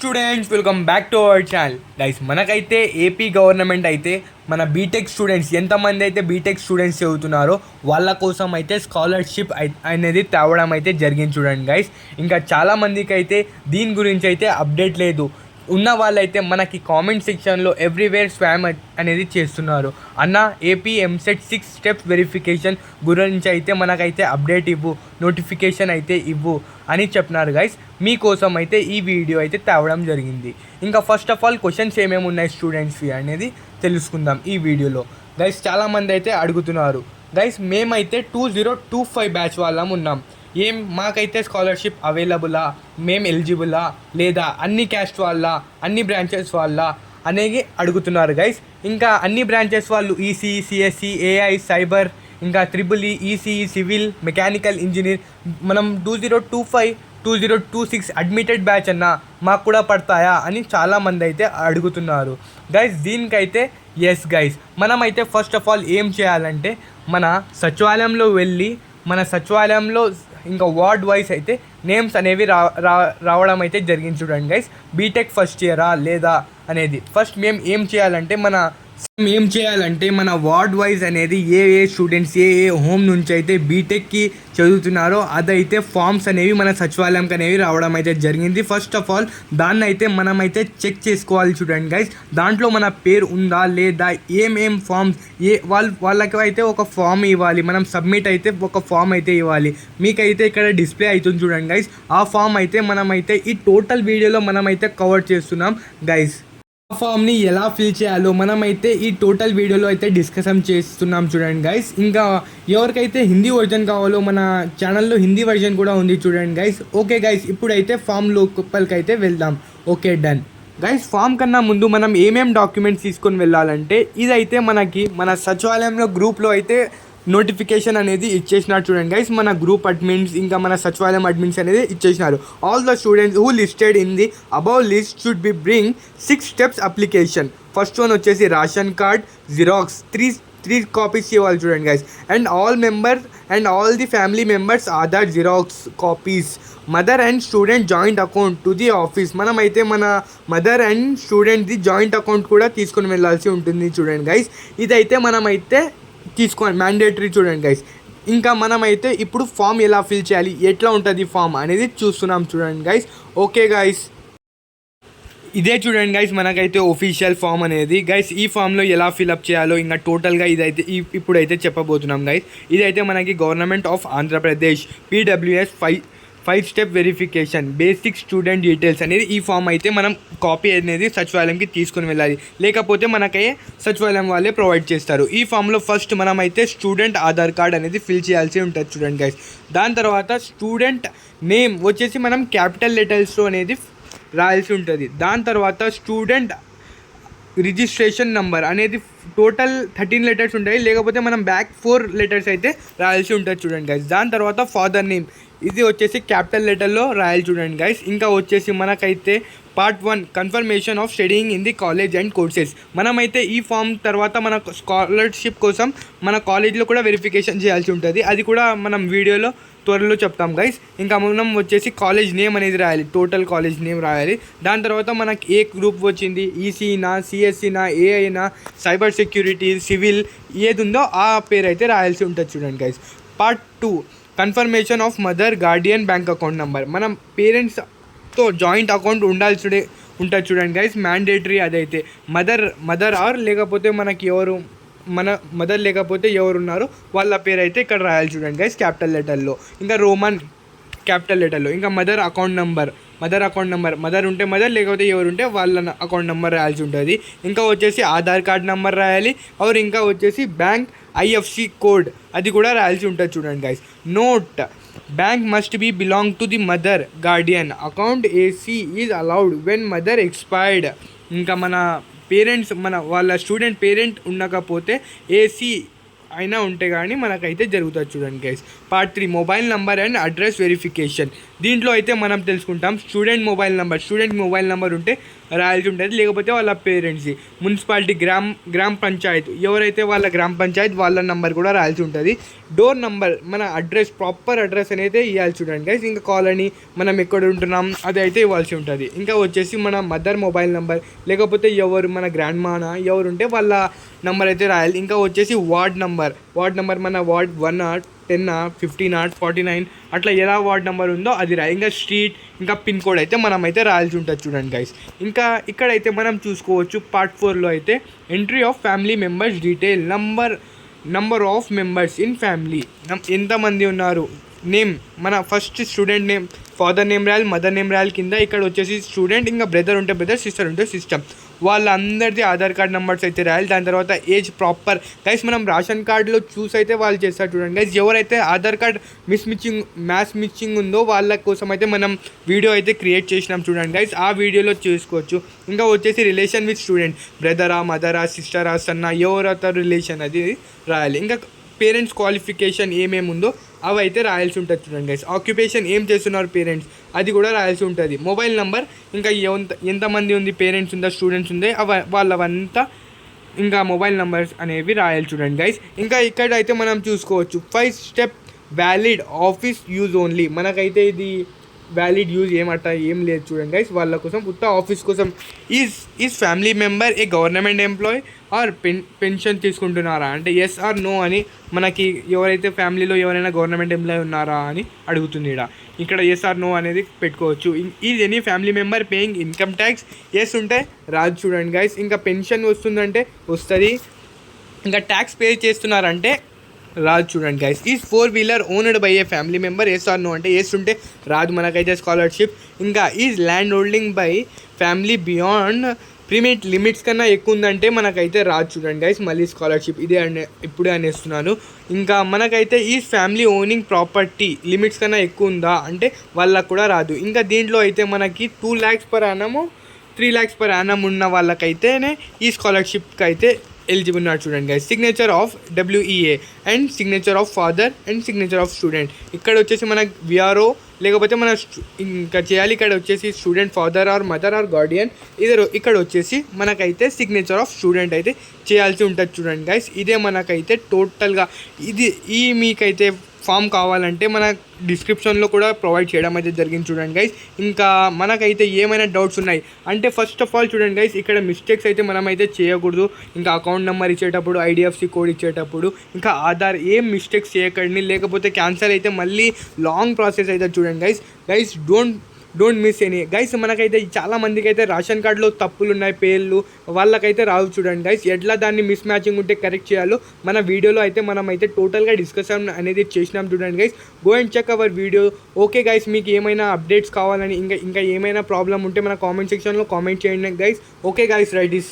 Students welcome back to our channel guys. మనకైతే AP government అయితే మన బీటెక్ స్టూడెంట్స్ ఎంతమంది అయితే బీటెక్ స్టూడెంట్స్ చదువుతున్నారో వాళ్ళ కోసం అయితే స్కాలర్షిప్ అనేది తేవడం అయితే జరిగింది చూడండి గైస్. ఇంకా చాలామందికి అయితే దీని గురించి అయితే అప్డేట్ లేదు. ఉన్న వాళ్ళైతే మనకి కామెంట్ సెక్షన్లో ఎవ్రీవేర్ స్పామ్ అనేది చేస్తున్నారు. అన్న ఏపీ ఎంసెట్ 6 స్టెప్స్ వెరిఫికేషన్ గురించి అయితే మనకైతే అప్డేట్ ఇవ్వు, నోటిఫికేషన్ అయితే ఇవ్వు అని చెప్తున్నారు గైస్. మీకోసం అయితే ఈ వీడియో అయితే తేవడం జరిగింది. ఇంకా ఫస్ట్ ఆఫ్ ఆల్ క్వశ్చన్స్ ఏమేమి ఉన్నాయి స్టూడెంట్స్వి అనేది తెలుసుకుందాం ఈ వీడియోలో గైస్. చాలామంది అయితే అడుగుతున్నారు గైస్. మేమైతే 2025 బ్యాచ్ వాళ్ళం ఉన్నాం. మాకైతే స్కాలర్షిప్ అవైలబులా, మేము ఎలిజిబులా లేదా అన్ని క్యాస్ట్ వాళ్ళ అన్ని బ్రాంచెస్ వాళ్ళ అనేది అడుగుతున్నారు గైస్. ఇంకా అన్ని బ్రాంచెస్ వాళ్ళు ఈసీఈ, సిఎస్సి, ఏఐ, సైబర్, ఇంకా triple ECE, civil, mechanical engineer మనం 2025 2026 అడ్మిటెడ్ బ్యాచ్ అన్న మాకు కూడా పడతాయా అని చాలామంది అయితే అడుగుతున్నారు గైస్. దీనికైతే ఎస్ గైస్. మనమైతే ఫస్ట్ ఆఫ్ ఆల్ ఏం చేయాలంటే మన సచివాలయంలో వెళ్ళి మన సచివాలయంలో ఇంకా వార్డ్ వైజ్ అయితే నేమ్స్ అనేవి రావడం అయితే జరిగింది చూడండి గైస్. బీటెక్ ఫస్ట్ ఇయరా లేదా అనేది ఫస్ట్ మేము ఏం చేయాలంటే మన వార్డ్ వైజ్ అనేది ఏ స్టూడెంట్స్ ఏ హోమ్ నుంచి అయితే బీటెక్కి చదువుతున్నారో అదైతే ఫామ్స్ అనేవి మన సచివాలయంకి అనేవి రావడం అయితే జరిగింది. ఫస్ట్ ఆఫ్ ఆల్ దాన్ని అయితే మనమైతే చెక్ చేసుకోవాలి చూడండి గైస్. దాంట్లో మన పేరు ఉందా లేదా, ఏం ఫామ్స్ వాళ్ళకి అయితే ఒక ఫామ్ ఇవ్వాలి, మనం సబ్మిట్ అయితే ఒక ఫామ్ అయితే ఇవ్వాలి. మీకైతే ఇక్కడ డిస్ప్లే అవుతుంది చూడండి గైస్. ఆ ఫామ్ అయితే మనమైతే ఈ టోటల్ వీడియోలో మనమైతే కవర్ చేస్తున్నాం గైస్. ఆ ఫామ్ని ఎలా ఫిల్ చేయాలో మనమైతే ఈ టోటల్ వీడియోలో అయితే డిస్కషన్ చేస్తున్నాం చూడండి గైస్. ఇంకా ఎవరికైతే హిందీ వర్జన్ కావాలో మన ఛానల్లో హిందీ వర్జన్ కూడా ఉంది చూడండి గైస్. ఓకే గైస్, ఇప్పుడైతే ఫామ్ లోపలికి అయితే వెళ్దాం. Okay done guys. ఫామ్ కన్నా ముందు మనం ఏమేం డాక్యుమెంట్స్ తీసుకొని వెళ్ళాలంటే ఇదైతే మనకి మన సచివాలయంలో గ్రూప్లో అయితే నోటిఫికేషన్ అనేది ఇచ్చేసినారు చూడండి గైస్. మన గ్రూప్ అడ్మిన్స్ ఇంకా మన సచివాలయం అడ్మిన్స్ అనేది ఇచ్చేసినారు. All the students who listed in the above list should be bring 6 steps application. First one వచ్చేసి రేషన్ కార్డ్ జిరాక్స్ 3 కాపీస్ ఇవ్వాలి చూడండి guys. And all the family members Aadhaar xerox copies. Mother and student joint account to the office. మనమైతే మన mother and స్టూడెంట్ది joint account కూడా తీసుకొని వెళ్ళాల్సి ఉంటుంది చూడండి గైస్. ఇదైతే మనమైతే తీసుకోండి, మ్యాండేటరీ చూడండి గైస్. ఇంకా మనమైతే ఇప్పుడు ఫామ్ ఎలా ఫిల్ చేయాలి, ఎట్లా ఉంటుంది ఫామ్ అనేది చూస్తున్నాం చూడండి గైస్. ఓకే గైస్, ఇదే చూడండి గైస్ మనకైతే ఒఫీషియల్ ఫామ్ అనేది గైస్. ఈ ఫామ్లో ఎలా ఫిల్అప్ చేయాలో ఇంకా టోటల్గా ఇదైతే ఇప్పుడైతే చెప్పబోతున్నాం గైస్. ఇదైతే మనకి government of Andhra Pradesh PWS 5 step verification basic student details అనేది ఈ ఫామ్ అయితే మనం కాపీ అనేది సచివాలయంకి తీసుకుని వెళ్ళాలి, లేకపోతే మనకైతే సచివాలయం వాళ్ళే ప్రొవైడ్ చేస్తారు. ఈ ఫామ్లో ఫస్ట్ మనమైతే స్టూడెంట్ ఆధార్ కార్డ్ అనేది ఫిల్ చేయాల్సి ఉంటుంది చూడండి గైస్. దాని తర్వాత స్టూడెంట్ నేమ్ వచ్చేసి మనం క్యాపిటల్ లెటర్స్లో అనేది రాయాల్సి ఉంటుంది. దాని తర్వాత స్టూడెంట్ రిజిస్ట్రేషన్ నంబర్ అనేది టోటల్ 13 లెటర్స్ ఉంటాయి, లేకపోతే మనం బ్యాక్ 4 లెటర్స్ అయితే రాయాల్సి ఉంటుంది చూడండి గైస్. దాని తర్వాత ఫాదర్ నేమ్ ఇది వచ్చేసి క్యాపిటల్ లెటర్లో రాయాలి చూడండి గైస్. ఇంకా వచ్చేసి మనకైతే part 1 confirmation of studying in the college and courses. మనమైతే ఈ ఫామ్ తర్వాత మన స్కాలర్షిప్ కోసం మన కాలేజ్లో కూడా వెరిఫికేషన్ చేయాల్సి ఉంటుంది. అది కూడా మనం వీడియోలో త్వరలో చెప్తాం గైస్. ఇంకా మనం వచ్చేసి కాలేజ్ నేమ్ అనేది రాయాలి, టోటల్ కాలేజ్ నేమ్ రాయాలి. దాని తర్వాత మనకి ఏ గ్రూప్ వచ్చింది, ఈసీనా, సిఎస్సినా, ఏఐనా, సైబర్ సెక్యూరిటీ, సివిల్ ఏది ఉందో ఆ పేరు అయితే రాయాల్సి ఉంటుంది చూడండి guys. Part 2 confirmation of mother Guardian bank account number. మనం పేరెంట్స్తో జాయింట్ అకౌంట్ ఉంటుంది చూడండి గైస్, మ్యాండేటరీ. అదైతే మదర్ ఆర్ లేకపోతే మనకి ఎవరు మన మదర్ లేకపోతే ఎవరున్నారో వాళ్ళ పేరు అయితే ఇక్కడ రాయాలి చూడండి గైస్ క్యాపిటల్ లెటర్లో, ఇంకా రోమన్ క్యాపిటల్ లెటర్లో. ఇంకా మదర్ అకౌంట్ నెంబర్ మదర్ ఉంటే మదర్, లేకపోతే ఎవరు ఉంటే వాళ్ళ అకౌంట్ నెంబర్ రాయాల్సి ఉంటుంది. ఇంకా వచ్చేసి ఆధార్ కార్డ్ నెంబర్ రాయాలి. ఆర్ ఇంకా వచ్చేసి బ్యాంక్ IFSC కోడ్ అది కూడా రాయాల్సి ఉంటుంది చూడండి guys. Note bank must be belong to the mother guardian account. AC is allowed when mother expired. ఇంకా మన పేరెంట్స్ వాళ్ళ స్టూడెంట్ పేరెంట్ ఉండకపోతే AC అయినా ఉంటే కానీ మనకైతే జరుగుతుంది చూడండి guys. Part 3 mobile number and address verification. దీంట్లో అయితే మనం తెలుసుకుంటాం స్టూడెంట్ మొబైల్ నెంబర్ ఉంటే రాయాల్సి ఉంటుంది, లేకపోతే వాళ్ళ పేరెంట్స్ది. మున్సిపాలిటీ గ్రామ పంచాయత్ ఎవరైతే వాళ్ళ గ్రామ పంచాయత్ వాళ్ళ నెంబర్ కూడా రాయాల్సి ఉంటుంది. డోర్ నెంబర్ మన అడ్రస్, ప్రాపర్ అడ్రస్ అనేది ఇవ్వాల్సి ఉంటుంది గైస్. ఇంకా కాలనీ మనం ఎక్కడ ఉంటున్నాం అది అయితే ఇవ్వాల్సి ఉంటుంది. ఇంకా వచ్చేసి మన మదర్ మొబైల్ నెంబర్, లేకపోతే ఎవరు మన గ్రాండ్ మానా ఎవరు ఉంటే వాళ్ళ నెంబర్ అయితే రాయాలి. ఇంకా వచ్చేసి వార్డ్ నెంబర్ మన వార్డ్ 1 10 15 49 అట్లా ఎలా వార్డ్ నెంబర్ ఉందో అది రాయి. ఇంకా స్ట్రీట్, ఇంకా పిన్ కోడ్ అయితే మనం అయితే రాయాల్సి ఉంటుంది చూడండి గైస్. ఇంకా ఇక్కడైతే మనం చూసుకోవచ్చు పార్ట్ 4లో అయితే entry of family members detail, number of members in family, ఎంతమంది ఉన్నారు, నేమ్ మన first student name, father name రాయాలి, మదర్ నేమ్ రాయాలి కింద. ఇక్కడ వచ్చేసి స్టూడెంట్, ఇంకా బ్రదర్ ఉంటే బ్రదర్, సిస్టర్ ఉంటే సిస్టర్, వాళ్ళందరిది ఆధార్ కార్డ్ నెంబర్స్ అయితే రాయాలి. దాని తర్వాత ఏజ్ ప్రాపర్ గైస్, మనం రేషన్ కార్డులో చూసి అయితే వాళ్ళు చేస్తారు చూడండి గైస్. ఎవరైతే ఆధార్ కార్డ్ మిస్సింగ్ ఉందో వాళ్ళ కోసం అయితే మనం వీడియో అయితే క్రియేట్ చేసినాం చూడండి గైస్, ఆ వీడియోలో చూసుకోవచ్చు. ఇంకా వచ్చేసి రిలేషన్ విత్ స్టూడెంట్, బ్రదరా, మదరా, సిస్టరా, సన్నా, ఎవరైతే రిలేషన్ అది రాయాలి. ఇంకా పేరెంట్స్ క్వాలిఫికేషన్ ఏమేమి ఉందో అవి అయితే రాయాల్సి ఉంటుంది చూడండి గైస్. ఆక్యుపేషన్ ఏం చేస్తున్నారు పేరెంట్స్ అది కూడా రాయాల్సి ఉంటుంది. మొబైల్ నెంబర్, ఇంకా ఎంతమంది ఉంది పేరెంట్స్ ఉందా స్టూడెంట్స్ ఉందే వాళ్ళవంతా ఇంకా మొబైల్ నెంబర్స్ అనేవి రాయాలి చూడండి గైస్. ఇంకా ఇక్కడ అయితే మనం చూసుకోవచ్చు 5 step valid office use only. మనకైతే ఇది వ్యాలిడ్ యూజ్ ఏం లేదు చూడండి గైస్. వాళ్ళ కోసం ఉత్త ఆఫీస్ కోసం. Is family member a government employee or pension తీసుకుంటున్నారా అంటే ఎస్ ఆర్ నో అని మనకి ఎవరైతే ఫ్యామిలీలో ఎవరైనా గవర్నమెంట్ ఎంప్లాయ్ ఉన్నారా అని అడుగుతుంది. ఇక్కడ ఎస్ ఆర్ నో అనేది పెట్టుకోవచ్చు. Is any family member paying income tax, yes ఉంటే రాదు చూడండి గైస్. ఇంకా పెన్షన్ వస్తుందంటే వస్తుంది. ఇంకా ట్యాక్స్ పే చేస్తున్నారంటే రాదు చూడండి guys. Is four wheeler owned by a family member, yes or no అంటే ఎస్ ఉంటే రాదు మనకైతే స్కాలర్షిప్. ఇంకా is land holding by family beyond permit limits కన్నా ఎక్కువ ఉందంటే మనకైతే రాదు చూడండి గైస్. మళ్ళీ స్కాలర్షిప్ ఇప్పుడే అనేస్తున్నాను. ఇంకా మనకైతే ఈ ఫ్యామిలీ ఓనింగ్ ప్రాపర్టీ లిమిట్స్ కన్నా ఎక్కువ ఉందా అంటే వాళ్ళకు కూడా రాదు. ఇంకా దీంట్లో అయితే మనకి 2 lakhs per annum 3 lakhs per annum ఉన్న వాళ్ళకైతేనే ఈ స్కాలర్షిప్కి అయితే ఎలిజిబుల్ ఉన్నారు చూడండి guys. Signature of WEA and signature of father and signature of student. ఇక్కడ వచ్చేసి మనకు విఆర్ఓ లేకపోతే మన ఇంకా చేయాలి. ఇక్కడ వచ్చేసి student father or mother or guardian ఇక్కడ వచ్చేసి మనకైతే సిగ్నేచర్ ఆఫ్ స్టూడెంట్ అయితే చేయాల్సి ఉంటుంది చూడండి గైస్. ఇదే మనకైతే టోటల్గా ఈ మీకైతే ఫామ్ కావాలంటే మన డిస్క్రిప్షన్లో కూడా ప్రొవైడ్ చేయడం అయితే జరిగింది చూడండి గైస్. ఇంకా మనకైతే ఏమైనా డౌట్స్ ఉన్నాయి అంటే ఫస్ట్ ఆఫ్ ఆల్ చూడండి గైస్, ఇక్కడ మిస్టేక్స్ అయితే మనమైతే చేయకూడదు. ఇంకా అకౌంట్ నెంబర్ ఇచ్చేటప్పుడు, IDFC కోడ్ ఇచ్చేటప్పుడు, ఇంకా ఆధార్ ఏం మిస్టేక్స్ చేయకండి, లేకపోతే క్యాన్సల్ అయితే మళ్ళీ లాంగ్ ప్రాసెస్ అయితే చూడండి guys. Don't miss any guys. మనకైతే చాలా మందికి అయితే రేషన్ కార్డులో తప్పులు ఉన్నాయి, పేర్లు వాళ్ళకైతే రావు చూడండి గైస్. ఎట్లా దాన్ని మిస్ మ్యాచింగ్ ఉంటే కరెక్ట్ చేయాలో మన వీడియోలో అయితే మనం అయితే టోటల్గా డిస్కషన్ అనేది చేసినాం చూడండి guys. Go and check our video. Okay guys, మీకు ఏమైనా అప్డేట్స్ కావాలని ఇంకా ఏమైనా ప్రాబ్లం ఉంటే మన కామెంట్ సెక్షన్లో కామెంట్ చేయండి guys. Okay guys, right is